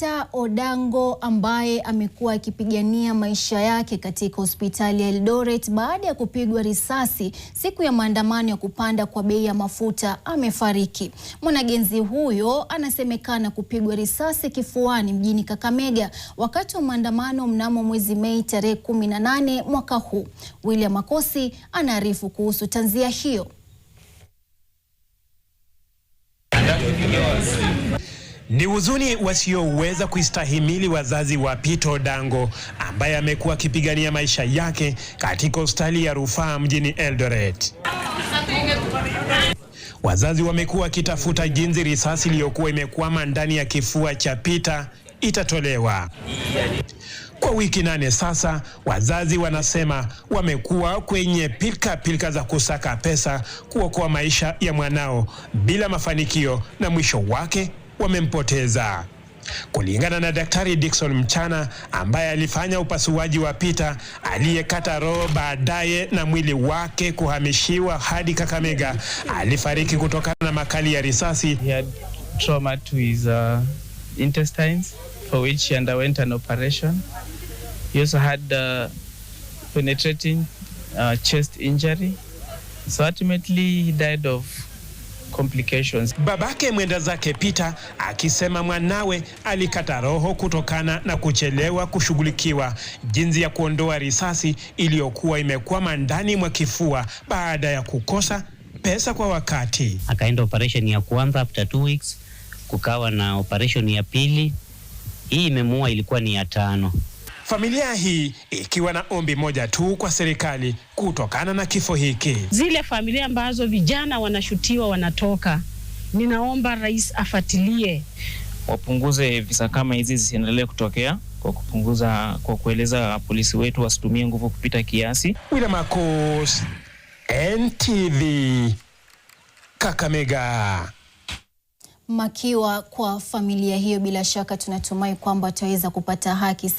Peter Odango ambaye amekuwa akipigania maisha yake katika hospitali ya Eldoret baada ya kupigwa risasi siku ya maandamano ya kupanda kwa bei ya mafuta amefariki. Mwanagenzi huyo anasemekana kupigwa risasi kifuani mjini Kakamega wakati wa maandamano mnamo mwezi Mei tarehe 18 mwaka huu. William Makosi anaarifu kuhusu tanzia hiyo. Ni huzuni wasioweza kuistahimili wazazi wa Peter Odango ambaye amekuwa akipigania maisha yake katika hospitali ya rufaa mjini Eldoret. Wazazi wamekuwa wakitafuta jinsi risasi iliyokuwa imekwama ndani ya kifua cha Peter itatolewa. Kwa wiki 8 sasa, wazazi wanasema wamekuwa kwenye pilka za kusaka pesa kuokoa maisha ya mwanao bila mafanikio, na mwisho wake wamempoteza. Kulingana na Daktari Dickson Mchana ambaye alifanya upasuaji wa Peter aliyekata roho baadaye na mwili wake kuhamishiwa hadi Kakamega, alifariki kutokana na makali ya risasi. He had trauma to his intestines for which he underwent an operation. He also had penetrating chest injury. So ultimately he died of complications. Babake mwenda zake Peter akisema mwanawe alikata roho kutokana na kuchelewa kushughulikiwa jinsi ya kuondoa risasi iliyokuwa imekwama ndani mwa kifua baada ya kukosa pesa kwa wakati. Akaenda operation ya kwanza, after 2 weeks kukawa na operation ya pili. Hii imemuua, ilikuwa ni ya 5. Familia hii ikiwa na ombi moja tu kwa serikali kutokana na kifo hiki. Zile familia ambazo vijana wanashutiwa wanatoka, ninaomba rais afuatilie, wapunguze visa kama hizi zisiendelee kutokea kwa kueleza polisi wetu wasitumie nguvu kupita kiasi. William Makosi, NTV, Kakamega. Makiwa kwa familia hiyo, bila shaka tunatumai kwamba wataweza kupata haki.